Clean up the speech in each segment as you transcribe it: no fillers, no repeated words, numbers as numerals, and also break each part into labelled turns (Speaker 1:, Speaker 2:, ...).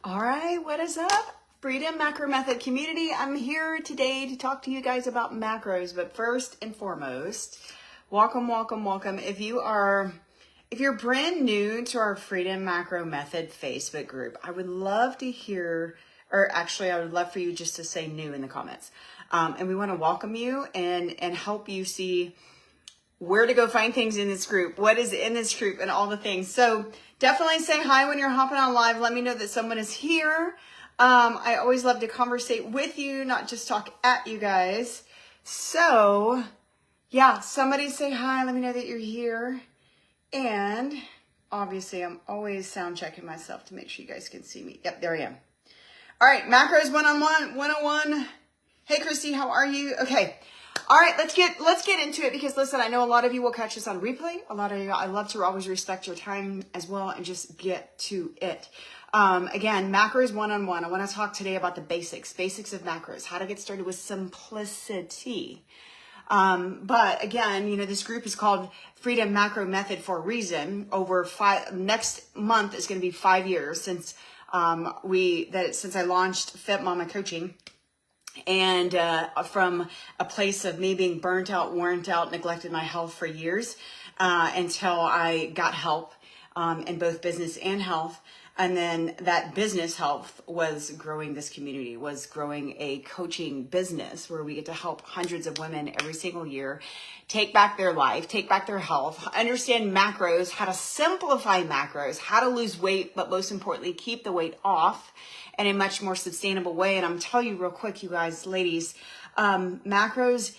Speaker 1: All right, what is up? Freedom Macro Method community. I'm here today to talk to you guys about macros, but first and foremost, welcome. If you're brand new to our Freedom Macro Method Facebook group, I would love to hear, or actually I would love for you just to say new in the comments. And we want to welcome you and help you see where to go find things in this group, what is in this group, and all the things. So definitely say hi when you're hopping on live. Let me know that someone is here. I always love to conversate with you, not just talk at you guys. So yeah, somebody say hi. Let me know that you're here. And obviously I'm always sound checking myself to make sure you guys can see me. Yep, there I am. All right, macros 101. Hey Christy, how are you? Okay. All right, let's get into it because listen, I know a lot of you will catch this on replay. A lot of you, I love to always respect your time as well and just get to it. Again, macros 101. I want to talk today about the basics of macros, how to get started with simplicity. But again, you know, this group is called Freedom Macro Method for a reason. Next month is going to be 5 years since I launched Fit Mama Coaching. And from a place of me being burnt out, worn out, neglected my health for years until I got help in both business and health. And then that business health was growing this community, was growing a coaching business where we get to help hundreds of women every single year take back their life, take back their health, understand macros, how to simplify macros, how to lose weight, but most importantly, keep the weight off in a much more sustainable way. And I'm telling you real quick, you guys, ladies, macros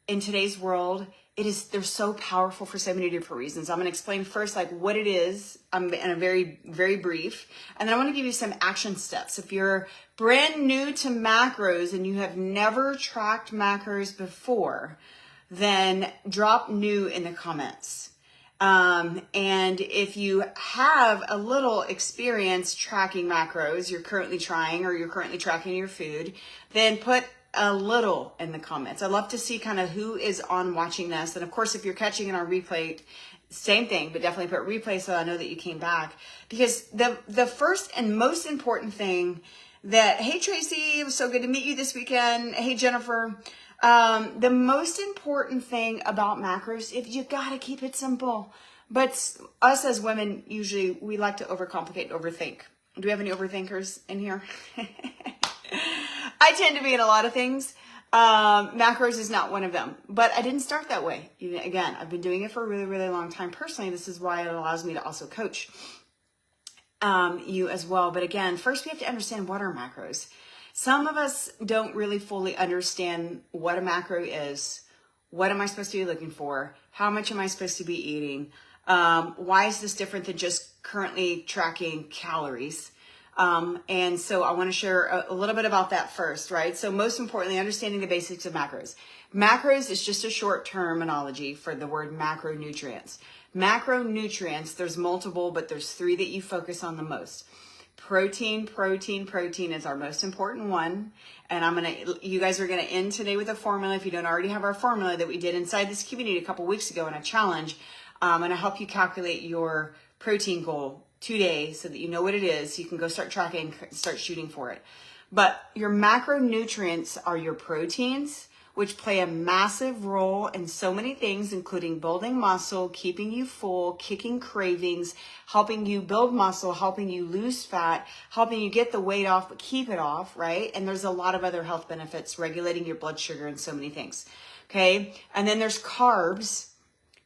Speaker 1: in today's world, they're so powerful for so many different reasons. I'm going to explain first like what it is in a very, very brief. And then I want to give you some action steps. If you're brand new to macros and you have never tracked macros before, then drop new in the comments. And if you have a little experience tracking macros, you're currently trying or you're currently tracking your food, then put a little in the comments. I love to see kind of who is on watching this. And of course, if you're catching it on replay, same thing, but definitely put replay so I know that you came back. Because the first and most important thing hey Tracy, it was so good to meet you this weekend. Hey Jennifer. The most important thing about macros, if you gotta keep it simple, but us as women, usually we like to overcomplicate, overthink. Do we have any overthinkers in here? I tend to be in a lot of things. Macros is not one of them, but I didn't start that way. Again, I've been doing it for a really, really long time. Personally, this is why it allows me to also coach you as well. But again, first we have to understand what are macros. Some of us don't really fully understand what a macro is. What am I supposed to be looking for? How much am I supposed to be eating? Why is this different than just currently tracking calories? And so I want to share a little bit about that first, right? So most importantly, understanding the basics of macros. Macros is just a short terminology for the word macronutrients. Macronutrients, there's multiple, but there's 3 that you focus on the most. Protein is our most important one. And you guys are going to end today with a formula. If you don't already have our formula that we did inside this community a couple weeks ago in a challenge, I'm going to help you calculate your protein goal today so that you know what it is. So you can go start tracking, start shooting for it. But your macronutrients are your proteins, which play a massive role in so many things, including building muscle, keeping you full, kicking cravings, helping you build muscle, helping you lose fat, helping you get the weight off, but keep it off, right? And there's a lot of other health benefits, regulating your blood sugar and so many things, okay? And then there's carbs.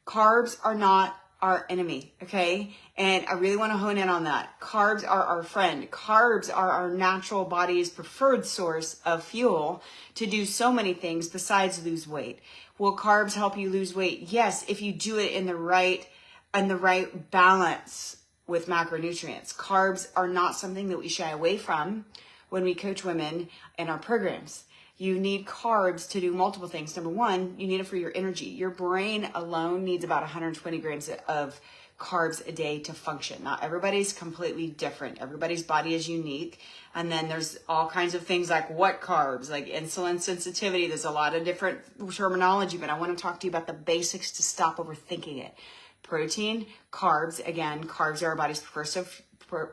Speaker 1: Carbs are not our enemy, okay? And I really want to hone in on that. Carbs are our friend. Carbs are our natural body's preferred source of fuel to do so many things besides lose weight. Will carbs help you lose weight? Yes, if you do it in the right balance with macronutrients. Carbs are not something that we shy away from when we coach women in our programs. You need carbs to do multiple things. Number one, you need it for your energy. Your brain alone needs about 120 grams of carbs a day to function. Now, everybody's completely different. Everybody's body is unique. And then there's all kinds of things like what carbs, like insulin sensitivity. There's a lot of different terminology, but I want to talk to you about the basics to stop overthinking it. Protein, carbs, again, carbs are our body's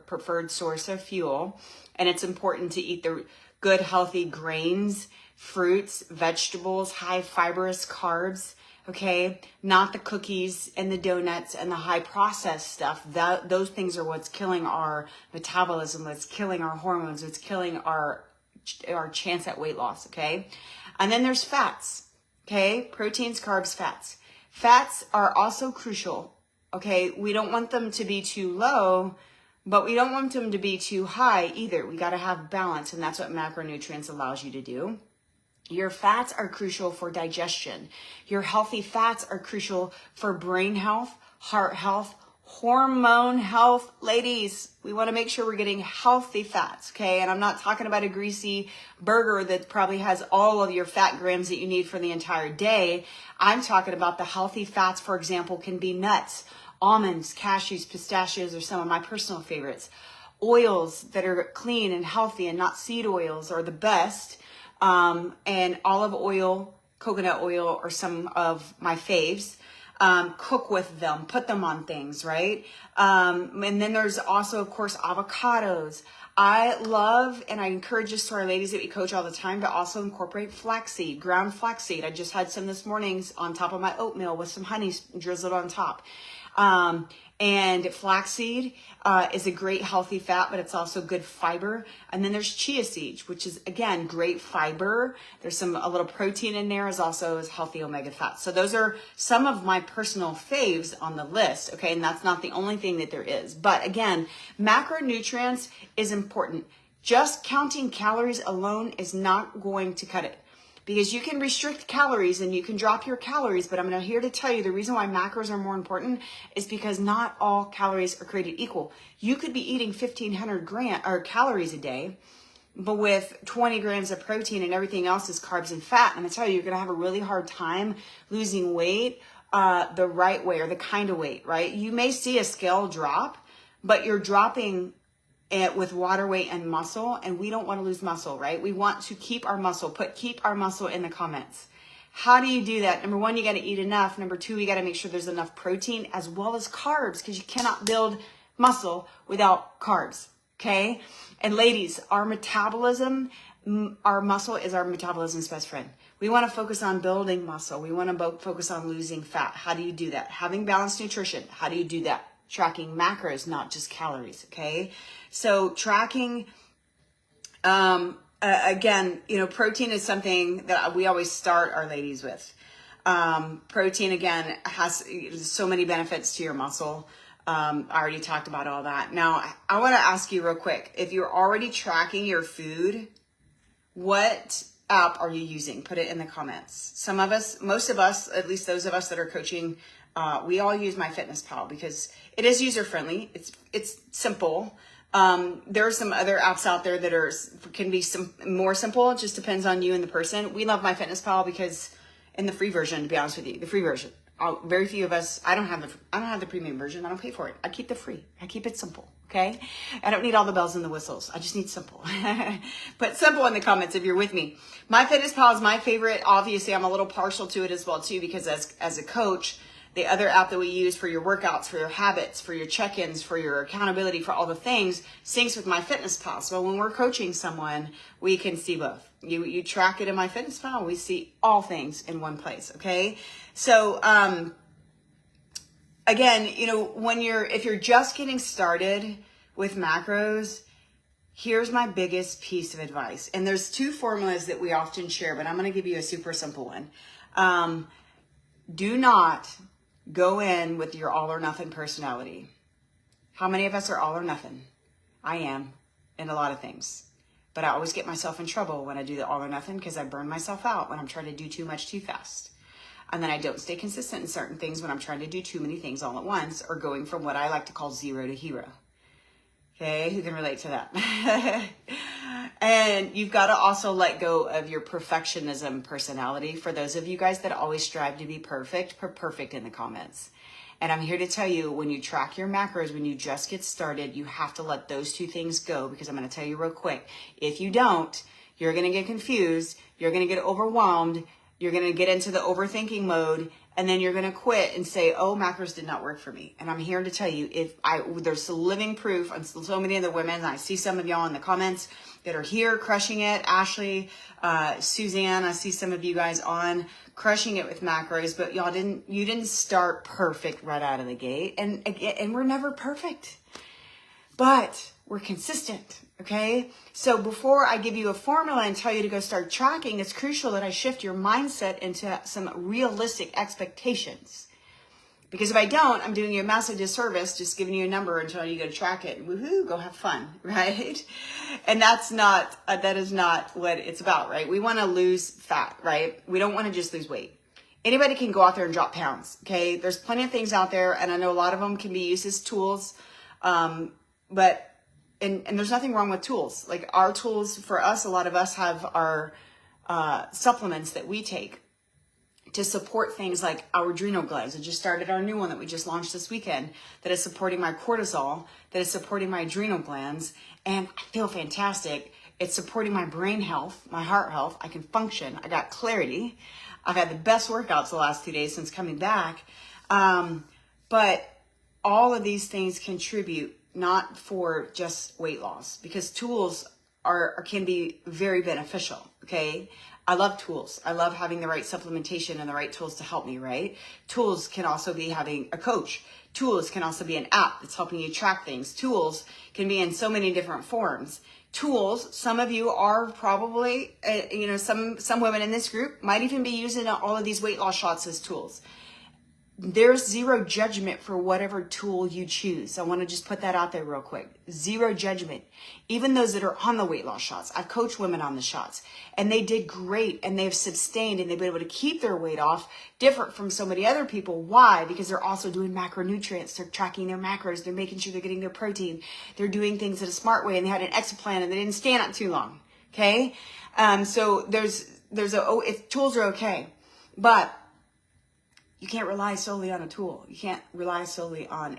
Speaker 1: preferred source of fuel. And it's important to eat the good, healthy grains, fruits, vegetables, high fibrous carbs, okay? Not the cookies and the donuts and the high processed stuff. Those things are what's killing our metabolism, what's killing our hormones, what's killing our chance at weight loss, okay? And then there's fats, okay? Proteins, carbs, fats. Fats are also crucial, okay? We don't want them to be too low, but we don't want them to be too high either. We got to have balance, and that's what macronutrients allows you to do. Your fats are crucial for digestion. Your healthy fats are crucial for brain health, heart health, hormone health. Ladies, we want to make sure we're getting healthy fats, okay? And I'm not talking about a greasy burger that probably has all of your fat grams that you need for the entire day. I'm talking about the healthy fats, for example, can be nuts, almonds, cashews, pistachios are some of my personal favorites. Oils that are clean and healthy and not seed oils are the best. And olive oil, coconut oil are some of my faves. Cook with them, put them on things, right? And then there's also, of course, avocados. I love, and I encourage this to our ladies that we coach all the time, to also incorporate flaxseed, ground flaxseed. I just had some this morning on top of my oatmeal with some honey drizzled on top. And flaxseed is a great healthy fat, but it's also good fiber. And then there's chia seeds, which is, again, great fiber. There's a little protein in there, as also as healthy omega fats. So those are some of my personal faves on the list, okay? And that's not the only thing that there is. But again, macronutrients is important. Just counting calories alone is not going to cut it. Because you can restrict calories and you can drop your calories, but I'm here to tell you the reason why macros are more important is because not all calories are created equal. You could be eating 1,500 calories a day, but with 20 grams of protein and everything else is carbs and fat. And I tell you, you're going to have a really hard time losing weight the right way or the kind of weight, right? You may see a scale drop, but you're dropping it with water weight and muscle, and we don't want to lose muscle, right? We want to keep our muscle. Keep our muscle in the comments. How do you do that? Number one, you got to eat enough. Number two, you got to make sure there's enough protein as well as carbs, because you cannot build muscle without carbs, okay? And ladies, our metabolism, our muscle is our metabolism's best friend. We want to focus on building muscle. We want to focus on losing fat. How do you do that? Having balanced nutrition. How do you do that? Tracking macros, not just calories, okay? So tracking, again, protein is something that we always start our ladies with. Protein, again, has so many benefits to your muscle. I already talked about all that. Now, I want to ask you real quick, if you're already tracking your food, what app are you using? Put it in the comments. Most of us, at least those of us that are coaching, we all use MyFitnessPal because it is user-friendly. It's simple. There are some other apps out there that can be more simple. It just depends on you and the person. We love MyFitnessPal because in the free version, to be honest with you, the free version. Very few of us. I don't have the premium version. I don't pay for it. I keep the free. I keep it simple. Okay. I don't need all the bells and the whistles. I just need simple. Put simple in the comments if you're with me. MyFitnessPal is my favorite. Obviously, I'm a little partial to it as well too, because as a coach, the other app that we use for your workouts, for your habits, for your check-ins, for your accountability, for all the things, syncs with MyFitnessPal. So when we're coaching someone, we can see both. You track it in MyFitnessPal, we see all things in one place, okay? So, again, if you're just getting started with macros, here's my biggest piece of advice. And there's two formulas that we often share, but I'm going to give you a super simple one. Do not go in with your all or nothing personality. How many of us are all or nothing? I am in a lot of things. But I always get myself in trouble when I do the all or nothing because I burn myself out when I'm trying to do too much too fast. And then I don't stay consistent in certain things when I'm trying to do too many things all at once, or going from what I like to call zero to hero. Okay, who can relate to that? And you've got to also let go of your perfectionism personality. For those of you guys that always strive to be perfect, put perfect in the comments. And I'm here to tell you, when you track your macros, when you just get started, you have to let those two things go, because I'm going to tell you real quick. If you don't, you're going to get confused. You're going to get overwhelmed. You're going to get into the overthinking mode, and then you're going to quit and say, oh, macros did not work for me. And I'm here to tell you, there's living proof on so many of the women. I see some of y'all in the comments that are here crushing it. Ashley, Suzanne, I see some of you guys on crushing it with macros, but you didn't start perfect right out of the gate. And we're never perfect, but we're consistent. Okay. So before I give you a formula and tell you to go start tracking, it's crucial that I shift your mindset into some realistic expectations. Because if I don't, I'm doing you a massive disservice just giving you a number until you go to track it. Woohoo, go have fun, right? And that is not what it's about, right? We want to lose fat, right? We don't want to just lose weight. Anybody can go out there and drop pounds, okay? There's plenty of things out there, and I know a lot of them can be used as tools, but there's nothing wrong with tools. Like our tools, for us, a lot of us have our supplements that we take to support things like our adrenal glands. I just started our new one that we just launched this weekend that is supporting my cortisol, that is supporting my adrenal glands, and I feel fantastic. It's supporting my brain health, my heart health. I can function. I got clarity. I've had the best workouts the last 2 days since coming back. But all of these things contribute not for just weight loss, because tools can be very beneficial, okay? I love tools. I love having the right supplementation and the right tools to help me, right? Tools can also be having a coach. Tools can also be an app that's helping you track things. Tools can be in so many different forms. Tools, some of you are probably, some women in this group might even be using all of these weight loss shots as tools. There's zero judgment for whatever tool you choose. I want to just put that out there real quick. Zero judgment. Even those that are on the weight loss shots. I've coached women on the shots and they did great and they've sustained and they've been able to keep their weight off, different from so many other people. Why? Because they're also doing macronutrients. They're tracking their macros. They're making sure they're getting their protein. They're doing things in a smart way and they had an exit plan and they didn't stand up too long. Okay. So if tools are okay, but you can't rely solely on a tool. You can't rely solely on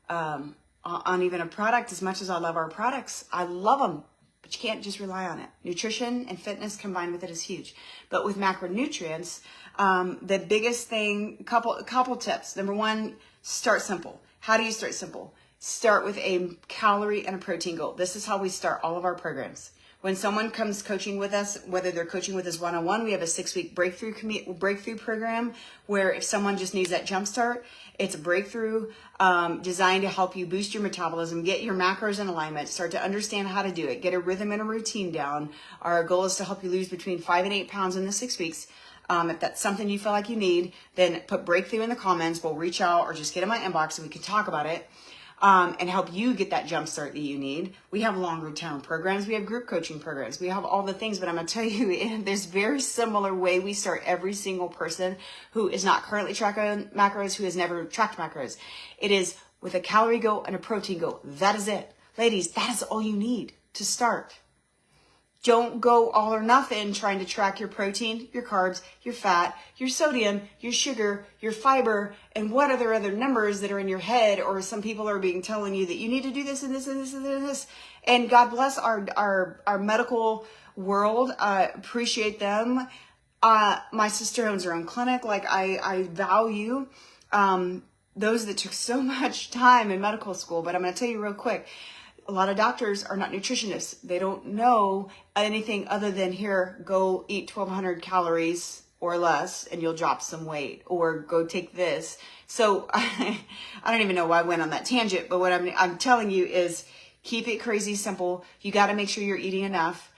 Speaker 1: on even a product. As much as I love our products, I love them, but you can't just rely on it. Nutrition and fitness combined with it is huge. But with macronutrients, the biggest thing, couple tips. Number one, start simple. How do you start simple? Start with a calorie and a protein goal. This is how we start all of our programs. When someone comes coaching with us, whether they're coaching with us one-on-one, we have a 6-week breakthrough program where if someone just needs that jump start, it's a breakthrough designed to help you boost your metabolism, get your macros in alignment, start to understand how to do it, get a rhythm and a routine down. Our goal is to help you lose between 5 and 8 pounds in the 6 weeks. If that's something you feel like you need, then put breakthrough in the comments. We'll reach out or just get in my inbox and we can talk about it. And help you get that jump start that you need. We have longer term programs. We have group coaching programs. We have all the things, but I'm going to tell you, there's very similar way we start every single person who is not currently tracking macros, who has never tracked macros. It is with a calorie goal and a protein goal. That is it. Ladies, that is all you need to start. Don't go all or nothing trying to track your protein, your carbs, your fat, your sodium, your sugar, your fiber, and what other numbers that are in your head, or some people are telling you that you need to do this and this and this and this. And God bless our medical world. I appreciate them. My sister owns her own clinic. Like I value those that took so much time in medical school. But I'm going to tell you real quick. A lot of doctors are not nutritionists. They don't know anything other than here, go eat 1,200 calories or less and you'll drop some weight, or go take this. So I don't even know why I went on that tangent, but what I'm telling you is keep it crazy simple. You got to make sure you're eating enough,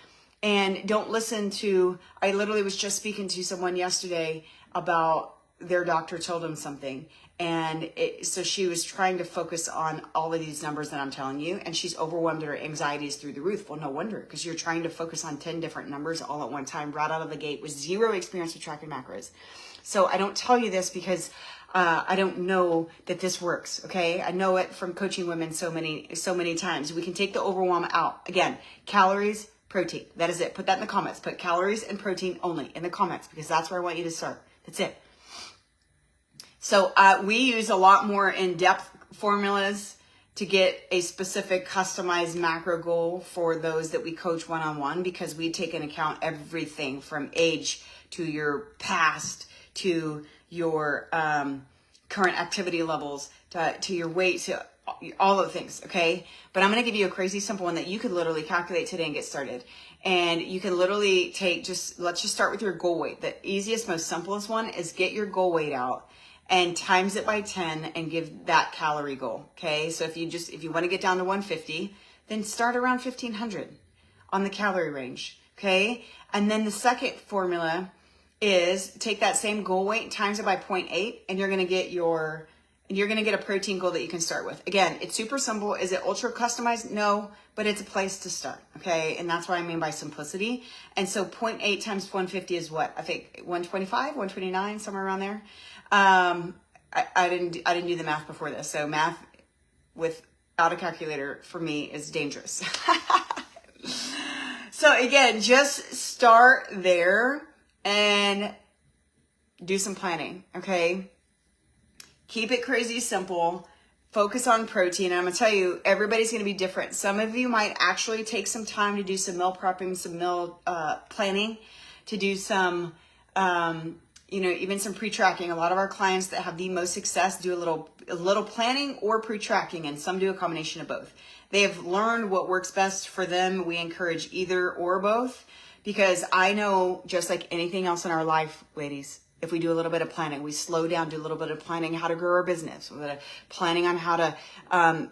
Speaker 1: and don't listen to, I literally was just speaking to someone yesterday about their doctor told them something. And so she was trying to focus on all of these numbers that I'm telling you, and she's overwhelmed. Her anxiety is through the roof. Well, no wonder, because you're trying to focus on 10 different numbers all at one time, right out of the gate with zero experience with tracking macros. So I don't tell you this because I don't know that this works. Okay. I know it from coaching women so many times. We can take the overwhelm out. Again, calories, protein. That is it. Put that in the comments. Put calories and protein only in the comments, because that's where I want you to start. That's it. So we use a lot more in-depth formulas to get a specific customized macro goal for those that we coach one-on-one, because we take into account everything from age to your past to your current activity levels, to your weight, to all of the things, okay? But I'm going to give you a crazy simple one that you could literally calculate today and get started. And you can literally take let's just start with your goal weight. The easiest, most simplest one is get your goal weight out and times it by 10 and give that calorie goal, okay? So if you want to get down to 150, then start around 1500 on the calorie range, okay? And then the second formula is take that same goal weight, times it by 0.8, and you're going to get a protein goal that you can start with. Again, it's super simple. Is it ultra customized? No, but it's a place to start, okay? And that's what I mean by simplicity. And so 0.8 times 150 is what? I think 125, 129, somewhere around there. I didn't do the math before this, so math without a calculator for me is dangerous. So again, just start there and do some planning, okay? Keep it crazy simple. Focus on protein. And I'm going to tell you, everybody's going to be different. Some of you might actually take some time to do some meal prepping, some meal planning, to do some, even some pre-tracking. A lot of our clients that have the most success do a little planning or pre-tracking, and some do a combination of both. They have learned what works best for them. We encourage either or both, because I know, just like anything else in our life, ladies, if we do a little bit of planning, we slow down, do a little bit of planning how to grow our business, planning on how to,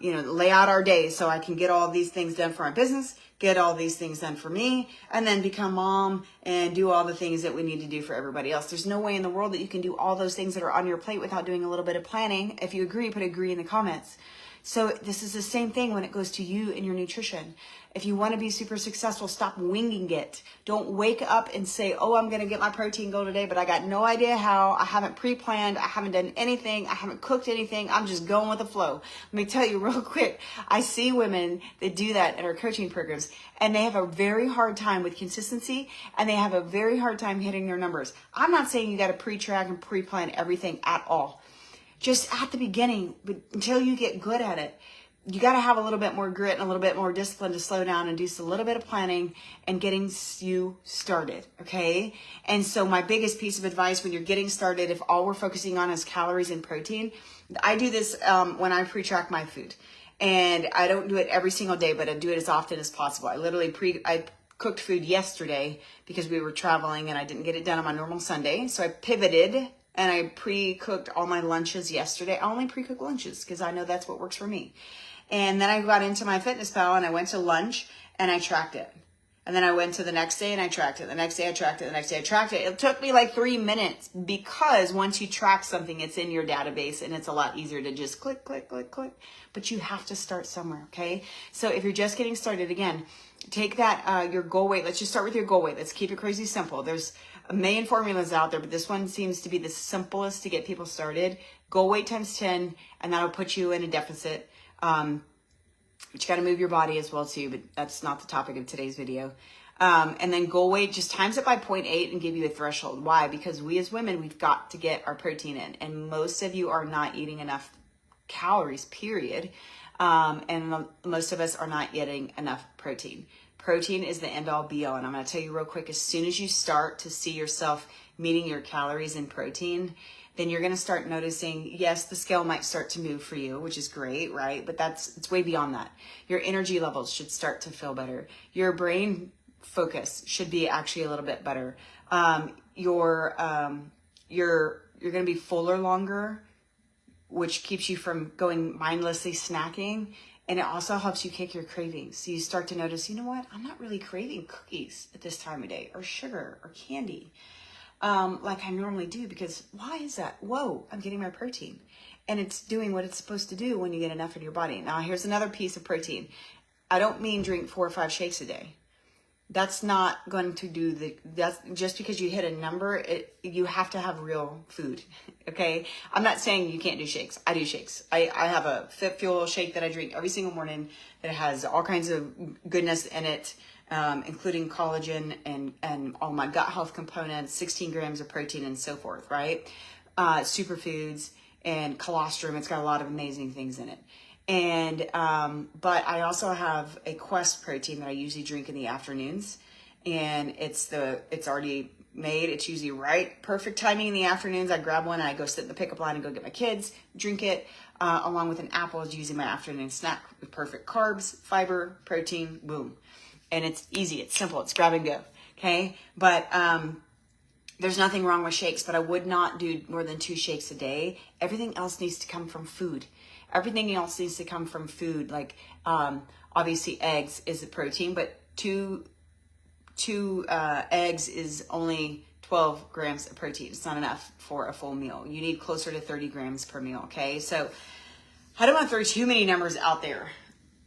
Speaker 1: lay out our days so I can get all these things done for our business, get all these things done for me, and then become mom and do all the things that we need to do for everybody else. There's no way in the world that you can do all those things that are on your plate without doing a little bit of planning. If you agree, put agree in the comments. So this is the same thing when it goes to you and your nutrition. If you want to be super successful, stop winging it. Don't wake up and say, oh, I'm going to get my protein goal today, but I got no idea how. I haven't pre-planned. I haven't done anything. I haven't cooked anything. I'm just going with the flow. Let me tell you real quick. I see women that do that in our coaching programs, and they have a very hard time with consistency, and they have a very hard time hitting their numbers. I'm not saying you got to pre-track and pre-plan everything at all. Just at the beginning, but until you get good at it, you got to have a little bit more grit and a little bit more discipline to slow down and do a little bit of planning and getting you started, okay? And so my biggest piece of advice when you're getting started, if all we're focusing on is calories and protein, I do this when I pre-track my food. And I don't do it every single day, but I do it as often as possible. I cooked food yesterday because we were traveling and I didn't get it done on my normal Sunday. So I pivoted and I pre-cooked all my lunches yesterday. I only pre-cook lunches because I know that's what works for me. And then I got into my FitnessPal and I went to lunch and I tracked it. And then I went to the next day and I tracked it. The next day I tracked it. The next day I tracked it. It took me like 3 minutes because once you track something, it's in your database and it's a lot easier to just click, click, click, click. But you have to start somewhere, okay? So if you're just getting started, again, take that, your goal weight. Let's just start with your goal weight. Let's keep it crazy simple. There's a million formulas out there, but this one seems to be the simplest to get people started. Goal weight times 10, and that'll put you in a deficit. But you got to move your body as well too, but that's not the topic of today's video. And then goal weight, just times it by 0.8 and give you a threshold. Why? Because we as women, we've got to get our protein in, and most of you are not eating enough calories, period. And most of us are not getting enough protein. Protein is the end all be all. And I'm going to tell you real quick, as soon as you start to see yourself meeting your calories in protein, then you're going to start noticing, yes, the scale might start to move for you, which is great, right? But it's way beyond that. Your energy levels should start to feel better. Your brain focus should be actually a little bit better. You're going to be fuller longer, which keeps you from going mindlessly snacking. And it also helps you kick your cravings. So you start to notice, you know what? I'm not really craving cookies at this time of day, or sugar or candy like I normally do, because why is that? Whoa, I'm getting my protein. And it's doing what it's supposed to do when you get enough in your body. Now, here's another piece of protein. I don't mean drink 4 or 5 shakes a day. That's not going to do that's just because you hit a number, you have to have real food, okay? I'm not saying you can't do shakes. I do shakes. I have a Fit Fuel shake that I drink every single morning that has all kinds of goodness in it, including collagen and all my gut health components, 16 grams of protein and so forth, right? Superfoods and colostrum. It's got a lot of amazing things in it. And, but I also have a Quest protein that I usually drink in the afternoons, and it's already made. It's usually right, perfect timing in the afternoons. I grab one and I go sit in the pickup line and go get my kids, drink it, along with an apple is usually my afternoon snack with perfect carbs, fiber, protein, boom. And it's easy, it's simple, it's grab and go, okay? But there's nothing wrong with shakes, but I would not do more than 2 shakes a day. Everything else needs to come from food. Everything else needs to come from food. Like obviously eggs is a protein, but two eggs is only 12 grams of protein. It's not enough for a full meal. You need closer to 30 grams per meal, okay? So I don't want to throw too many numbers out there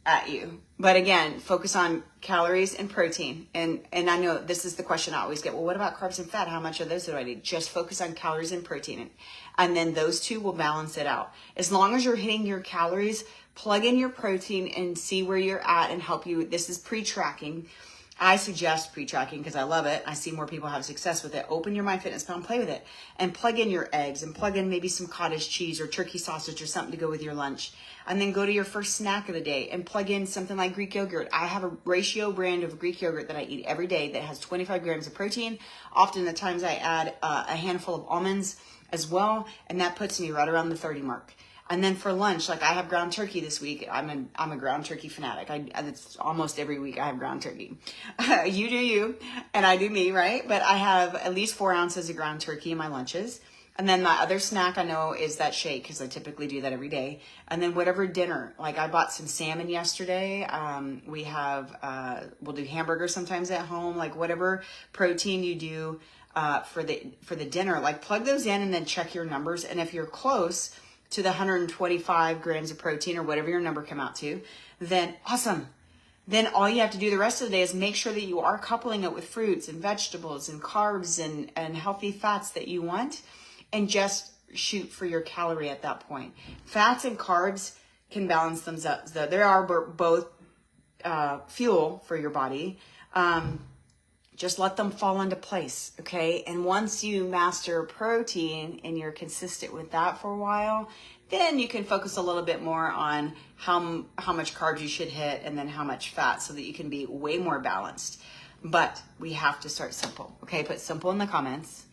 Speaker 1: at you. But again, focus on calories and protein. And I know this is the question I always get. Well, what about carbs and fat? How much of those do I need? Just focus on calories and protein. And then those two will balance it out. As long as you're hitting your calories, plug in your protein and see where you're at and help you. This is pre-tracking. I suggest pre-tracking because I love it. I see more people have success with it. Open your MyFitnessPal, play with it, and plug in your eggs and plug in maybe some cottage cheese or turkey sausage or something to go with your lunch. And then go to your first snack of the day and plug in something like Greek yogurt. I have a ratio brand of Greek yogurt that I eat every day that has 25 grams of protein. Often the times I add a handful of almonds as well, and that puts me right around the 30 mark. And then for lunch, like I have ground turkey this week. I'm a ground turkey fanatic. It's almost every week I have ground turkey. You do you, and I do me, right? But I have at least 4 ounces of ground turkey in my lunches. And then my other snack I know is that shake because I typically do that every day. And then whatever dinner, like I bought some salmon yesterday. We have, we'll do hamburgers sometimes at home, like whatever protein you do for the dinner, like plug those in and then check your numbers. And if you're close to the 125 grams of protein or whatever your number come out to, then awesome. Then all you have to do the rest of the day is make sure that you are coupling it with fruits and vegetables and carbs and healthy fats that you want, and just shoot for your calorie at that point. Fats and carbs can balance them up. There are both fuel for your body. Just let them fall into place, okay? And once you master protein and you're consistent with that for a while, then you can focus a little bit more on how much carbs you should hit and then how much fat so that you can be way more balanced. But we have to start simple, okay? Put simple in the comments.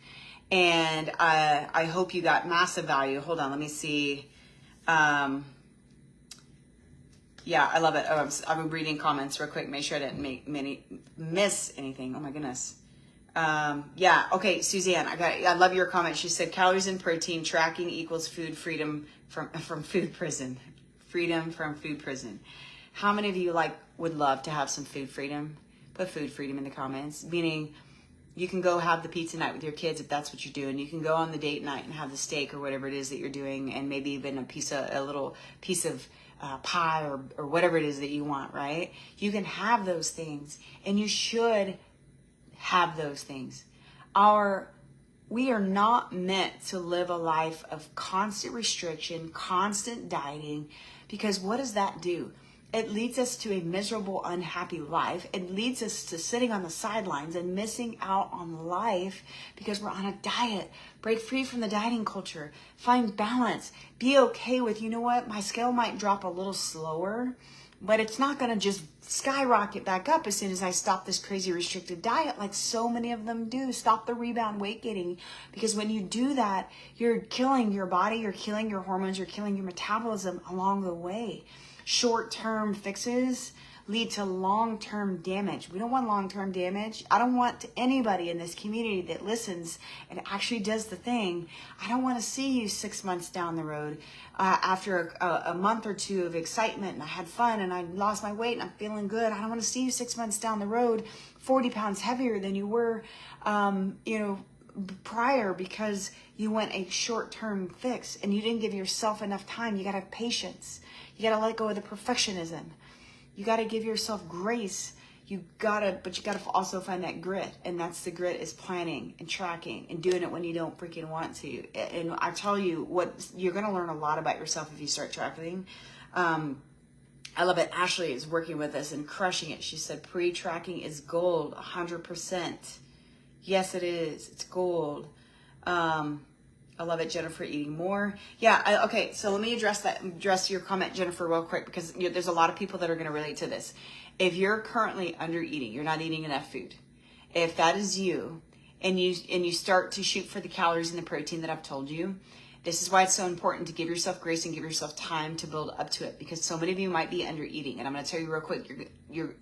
Speaker 1: And I hope you got massive value. Hold on, let me see. Yeah, I love it. Oh, I'm reading comments real quick. Make sure I didn't miss anything. Oh my goodness. Yeah. Okay, Suzanne, I love your comment. She said calories and protein tracking equals food freedom from food prison. Freedom from food prison. How many of you would love to have some food freedom? Put food freedom in the comments. Meaning, you can go have the pizza night with your kids if that's what you're doing. You can go on the date night and have the steak or whatever it is that you're doing, and maybe even a little piece of pie or whatever it is that you want, right? You can have those things, and you should have those things. We are not meant to live a life of constant restriction, constant dieting, because what does that do? It leads us to a miserable, unhappy life. It leads us to sitting on the sidelines and missing out on life because we're on a diet. Break free from the dieting culture. Find balance. Be okay with, you know what, my scale might drop a little slower, but it's not going to just skyrocket back up as soon as I stop this crazy restricted diet like so many of them do. Stop the rebound weight gain, because when you do that, you're killing your body, you're killing your hormones, you're killing your metabolism along the way. Short-term fixes lead to long-term damage. We don't want long-term damage. I don't want anybody in this community that listens and actually does the thing. I don't want to see you 6 months down the road after a month or two of excitement and I had fun and I lost my weight and I'm feeling good. I don't want to see you 6 months down the road 40 pounds heavier than you were, prior, because you went a short-term fix and you didn't give yourself enough time. You got to have patience. You got to let go of the perfectionism. You got to give yourself grace. But you got to also find that grit. And that's the grit is planning and tracking and doing it when you don't freaking want to. And I tell you what, you're going to learn a lot about yourself if you start tracking. I love it. Ashley is working with us and crushing it. She said, pre-tracking is gold, 100%. Yes, it is. It's gold. I love it, Jennifer, eating more. Yeah, okay, so let me address your comment, Jennifer, real quick, because there's a lot of people that are going to relate to this. If you're currently under eating, you're not eating enough food. If that is you, and you start to shoot for the calories and the protein that I've told you. This is why it's so important to give yourself grace and give yourself time to build up to it, because so many of you might be under eating. And I'm going to tell you real quick,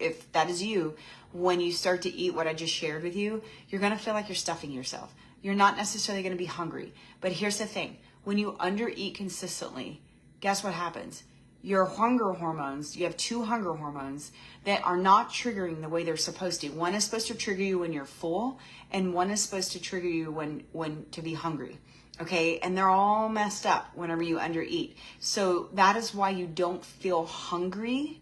Speaker 1: if that is you, when you start to eat what I just shared with you, you're going to feel like you're stuffing yourself. You're not necessarily going to be hungry. But here's the thing. When you under eat consistently, guess what happens? Your hunger hormones, you have 2 hunger hormones that are not triggering the way they're supposed to. One is supposed to trigger you when you're full, and one is supposed to trigger you when to be hungry. Okay, and they're all messed up whenever you undereat. So that is why you don't feel hungry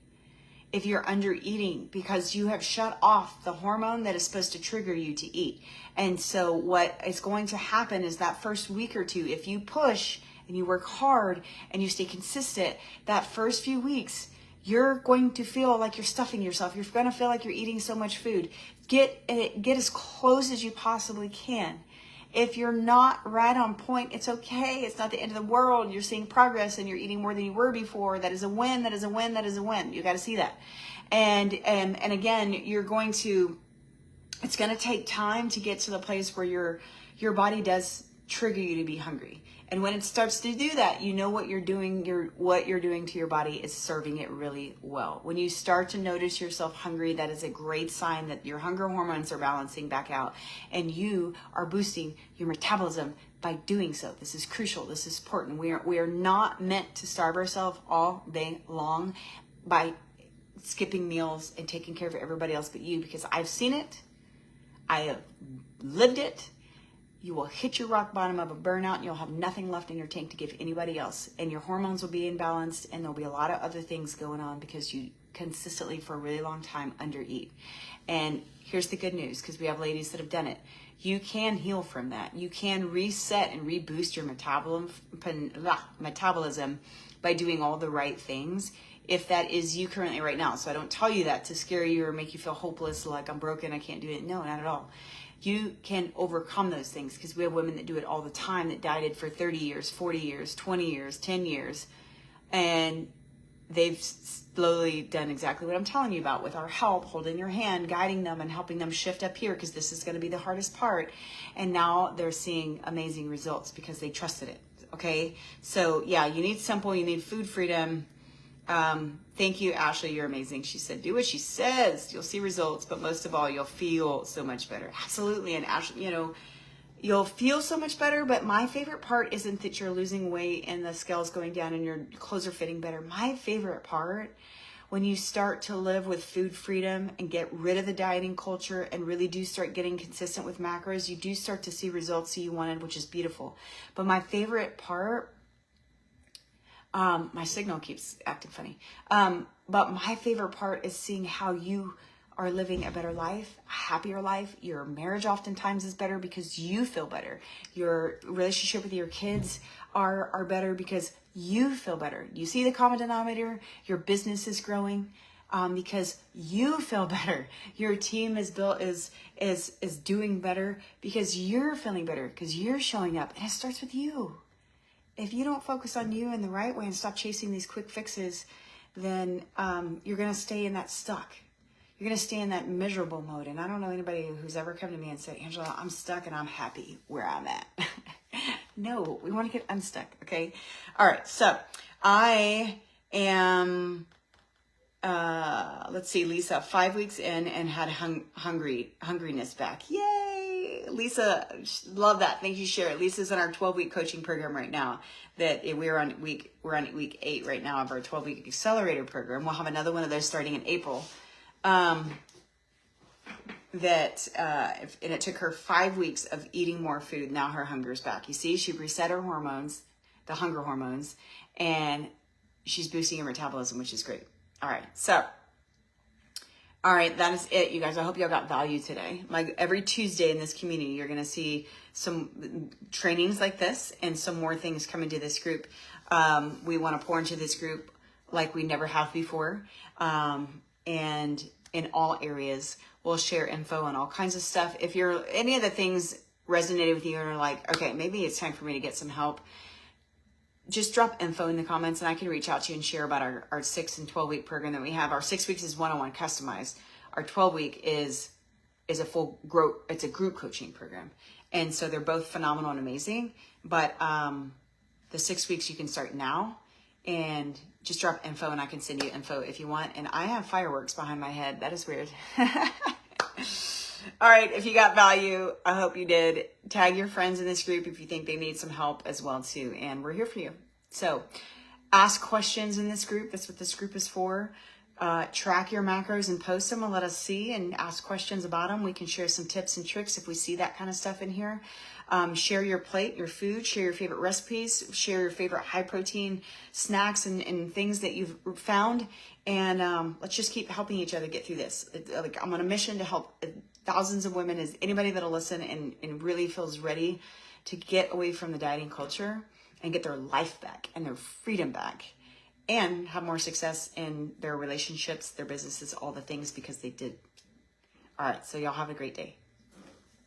Speaker 1: if you're under eating, because you have shut off the hormone that is supposed to trigger you to eat. And so what is going to happen is that first week or two, if you push and you work hard and you stay consistent, that first few weeks, you're going to feel like you're stuffing yourself. You're going to feel like you're eating so much food. Get as close as you possibly can. If you're not right on point, it's okay. It's not the end of the world. You're seeing progress and you're eating more than you were before. That is a win. That is a win. That is a win. You got to see that. And again, it's going to take time to get to the place where your body does trigger you to be hungry. And when it starts to do that, you know what you're doing. What you're doing to your body is serving it really well. When you start to notice yourself hungry, that is a great sign that your hunger hormones are balancing back out, and you are boosting your metabolism by doing so. This is crucial. This is important. We are not meant to starve ourselves all day long by skipping meals and taking care of everybody else but you, because I've seen it. I have lived it. You will hit your rock bottom of a burnout, and you'll have nothing left in your tank to give anybody else. And your hormones will be imbalanced, and there'll be a lot of other things going on because you consistently for a really long time undereat. And here's the good news, because we have ladies that have done it. You can heal from that. You can reset and reboost your metabolism by doing all the right things, if that is you currently right now. So I don't tell you that to scare you or make you feel hopeless, like I'm broken, I can't do it. No, not at all. You can overcome those things, because we have women that do it all the time, that dieted for 30 years, 40 years, 20 years, 10 years. And they've slowly done exactly what I'm telling you about, with our help, holding your hand, guiding them and helping them shift up here, because this is going to be the hardest part. And now they're seeing amazing results because they trusted it. Okay. So yeah, you need simple, you need food freedom. Thank you, Ashley. You're amazing. She said, do what she says. You'll see results, but most of all, you'll feel so much better. Absolutely. And Ashley, you'll feel so much better, but my favorite part isn't that you're losing weight and the scale's going down and your clothes are fitting better. My favorite part, when you start to live with food freedom and get rid of the dieting culture and really do start getting consistent with macros, you do start to see results that you wanted, which is beautiful. But my favorite part, my signal keeps acting funny. But my favorite part is seeing how you are living a better life, a happier life. Your marriage oftentimes is better because you feel better. Your relationship with your kids are better because you feel better. You see the common denominator? Your business is growing because you feel better. Your team is doing better because you're feeling better, because you're showing up, and it starts with you. If you don't focus on you in the right way and stop chasing these quick fixes, then you're going to stay in that stuck. You're going to stay in that miserable mode. And I don't know anybody who's ever come to me and said, Angela, I'm stuck and I'm happy where I'm at. No, we want to get unstuck. Okay. All right. So I am, let's see, Lisa, 5 weeks in and had hungriness back. Yay. Lisa, love that. Thank you, Sherry. Lisa's in our 12-week coaching program right now. We're on week 8 right now of our 12-week accelerator program. We'll have another one of those starting in April. And it took her 5 weeks of eating more food. Now her hunger's back. You see, she reset her hormones, the hunger hormones, and she's boosting her metabolism, which is great. All right. So, all right, that is it, you guys. I hope y'all got value today. Every Tuesday in this community, you're going to see some trainings like this and some more things coming to this group. We want to pour into this group like we never have before. And in all areas, we'll share info on all kinds of stuff. If any of the things resonated with you and are like, okay, maybe it's time for me to get some help, just drop info in the comments and I can reach out to you and share about our 6 and 12 week program that we have. Our 6 weeks is one-on-one customized. Our 12 week is is it's a group coaching program. And so they're both phenomenal and amazing. But the 6 weeks you can start now, and just drop info and I can send you info if you want. And I have fireworks behind my head. That is weird. All right, if you got value, I hope you did. Tag your friends in this group if you think they need some help as well too. And we're here for you. So ask questions in this group. That's what this group is for. Track your macros and post them and let us see, and ask questions about them. We can share some tips and tricks if we see that kind of stuff in here. Share your plate, your food, share your favorite recipes, share your favorite high protein snacks and things that you've found. And let's just keep helping each other get through this. I'm on a mission to help thousands of women, as anybody that'll listen and really feels ready to get away from the dieting culture and get their life back and their freedom back, and have more success in their relationships, their businesses, all the things, because they did. All right, so y'all have a great day.